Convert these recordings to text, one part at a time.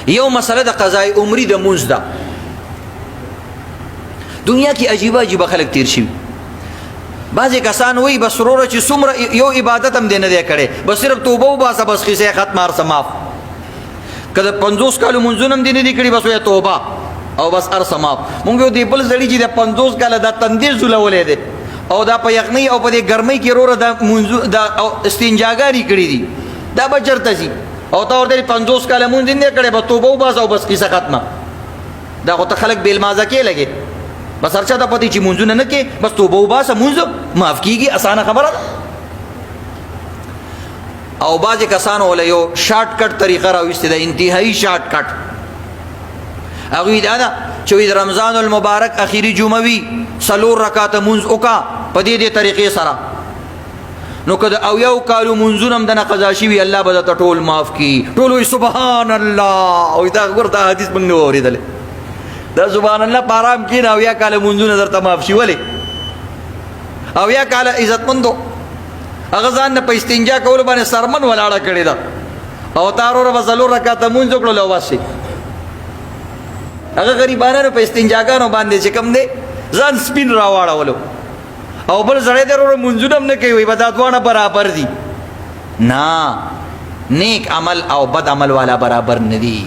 یو مسله د قضای عمری د مونځ ده. دنیا کې عجیبه عجیبه خلک تیر شي. بعضې کسان وایي بس وروره چې څومره یو عبادت هم دی نه دی کړی، بس صرف توبه وباسه، بس قصه ختمه، هر څه معاف. که د 50 کالو مونځونه هم دی نه دي کړي، بس وایي توبه او بس هر څه معاف. مونږ یو دی بل سړي چې د 50 کاله دا تندیر زولولی دی او دا په یخنۍ او په دې ګرمۍ کې وروره دا استنجاګانې کړي دي، دا به چېرته ځي؟ او تا ورته 50 کاله مونځ دی نه کړی، بس توبه وباسه او بس قصه ختمه. دا خو ته خلک بېلمازه کې لګې، بس هر چا ته پته چې مونځونه نه کې، بس توبه وباسه، مونځ معاف کېږي، اسانه خبره ده. او بعضې کسانو وله یو شارټ کټ طریقه راویستې ده، انتهایي شارټ کټ. هغوی دا ده چې وایي د رمضان المبارک اخري جمعه وي، 4 رکاته مونځ وکړه په دې طریقې سره، نو که د 80 کالو مونځونه هم دنه قضا شوي، الله به درته ټول معاف کړي. ټول وایي سبحان الله. او دا ګور دا حدیث موږ نه و اورېدلی. دا سبحان الله په ارام کښېنه، 80 کاله مونځونه درته معاف شي. ولې 80 کاله عزتمندو هغه ځان نه په استنجا کولو باندې سرمن ولاړه کړې ده، او تا وروره به 4 رکاته مونځ وکړلو او بس شي. هغه غریبانانو په استنجاګانو باندې چې کوم دی ځان سپین راواړولو، او بل سړی دی وروره مونځونه هم نه کوي، وایي به دا دواړه برابر دي. نه، نیک عمل او بد عمل والا برابر نه دي.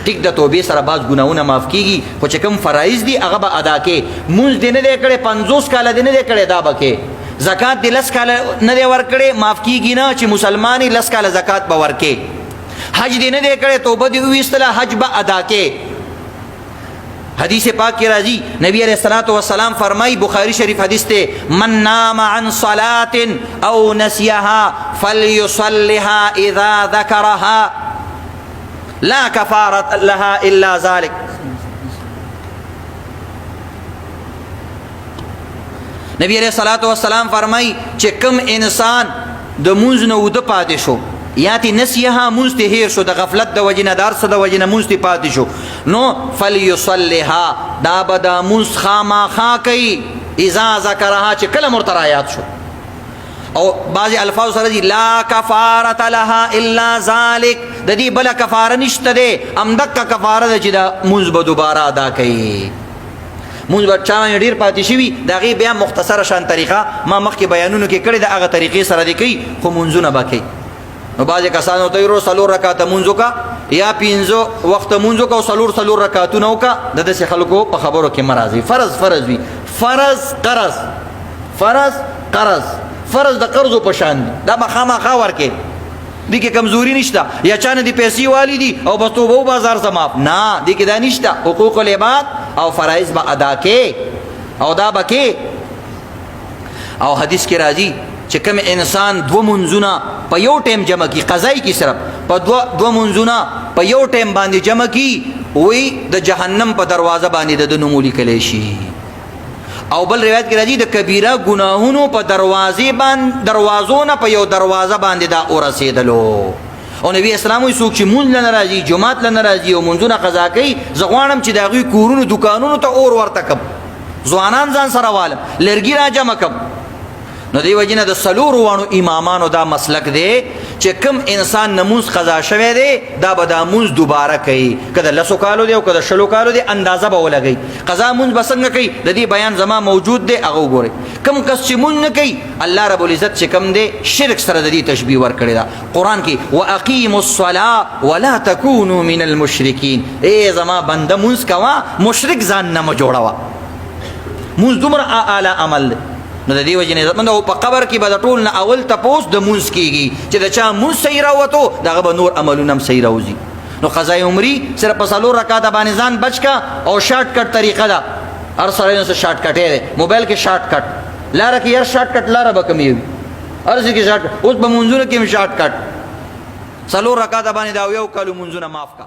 ټیک د توبې سره بعض ګناهونه معاف کېږي، خو چې کوم فرایض دي هغه به ادا کې. مونځ دې نه دی کړی، 50 کاله دې نه دی کړی، دا به کې. زکات دې 10 کاله نه دی ورکړی، معاف کېږي نه چې مسلمان یې 10 کاله زکات به ورکې. حج دې نه دی کړی، توبه دې وویستله، حج به ادا کې. حدیث پاک کی راضی نبی علیہ الصلوۃ والسلام فرمائی، بخاری شریف حدیث تے، من نام عن صلاة او نسیها فلیصلها اذا ذکرها لا کفارت لها الا ذلك. نبی علیہ الصلوۃ والسلام فرمائی چې کم انسان د مونځ نه وده پاتې شو، یا تی نسیها مونځ ته هیر شو، د غفلت د وجې نه، د هر څه د وجې نه مونځ ته پاتې شو، نو فلیصلها، دا به دا مونځ خامخا کوي، اذا ذکرها، چې کله ورته رایاد شو. او بعضې الفاظ سره دي لا کفارت لها الا ذلك، د دې بله کفاره نشته دی، همدقه کفاره ده چې دا مونځ به دوباره ادا کوي. مونځ به چا باندې ډېر پاتې شوي، د هغې بیا مختصره شان طریقه ما مخکې بیانونو کې کړې ده، هغه طریقې سره دې کوي، خو مونځونه به کوي. نو بعضې کسانو ته یې 4 رکاته مونځ وکړه، یا 5 وخته مونځ وکړه او 4 رکاتونه وکړه. د داسې خلکو په خبرو کې مه راځئ. فرض وي، فرض قرض، فرض قرض، فرض د قرضو په شان دي، دا به خامخا ورکې، دې کې کمزوري نشته. یا چا نه دې پیسې والی دي او بس توبه وباسه، هر څه معاف، نه، دې کې دا نشته. حقوق العباد او فرایض به ادا کې، او دا به کې. او حدیث کې راځي چې کوم انسان 2 منځونه په یو ټیم جمع کی، قضای کی صرف په 2 منځونه په یو ټیم باندې جمع کی، وی د جهنم په دروازه باندې د نوم ولیکلی شي. او بل روایت کې راځي د کبیره ګناهونو په دروازو نه په یو دروازه باندې دا ورسېدلو. او نبی اسلام وایي څوک چې مونځ له نه راځي، جومات له نه راځي او مونځونه قضا کوي، زه غواړم چې د هغوی کورونو دوکانونو ته اور ورته کړم، ځوانان ځان سره والم، لرګي را جمع کړم. نو دی وجې نه د 4 امامانو دا مسلک دی چې کم انسان نه مونځ قضا شوی دی، دا به دا مونځ دوباره کوي، که د 10 کالو دی او که د 60 کالو دی، اندازه به ولګوي. قضا مونځ به څنګه کوي، د دې بیان زما موجود دی، هغه وګورئ. کم کس چې مونځ نه کوي، الله رب العزت چې کم دی شرک سره د دې تشبیه ورکړې ده قرآن کې، واقیموا الصلاة ولا تکونوا من المشرکین. ای زما بنده مونځ کوه، مشرک ځان نه مه جوړوه. مونځ دومره اعلی عمل دی. نو د دې وجې نه عزتمند، او په قبر کې به د ټول نه اول تپوس د مونځ کېږي چې د چا مونځ صحیح راووتو، د هغه به نور عملونه هم صحیح راوځي. نو قضای عمري صرف په 4 رکاته باندې ځان بچ کا، او شارټ کټ طریقه ده. هر سړی نه شارټ کټی دی، موبایل کې شارټ کټ، لاره کې هر شارټ کټ لاره به کمې وي، هر ځای کې شارټ کټ. اوس به مونځونه کې هم شارټ کټ، 4 رکاته باندې د 80 کالو مونځونه معاف کا.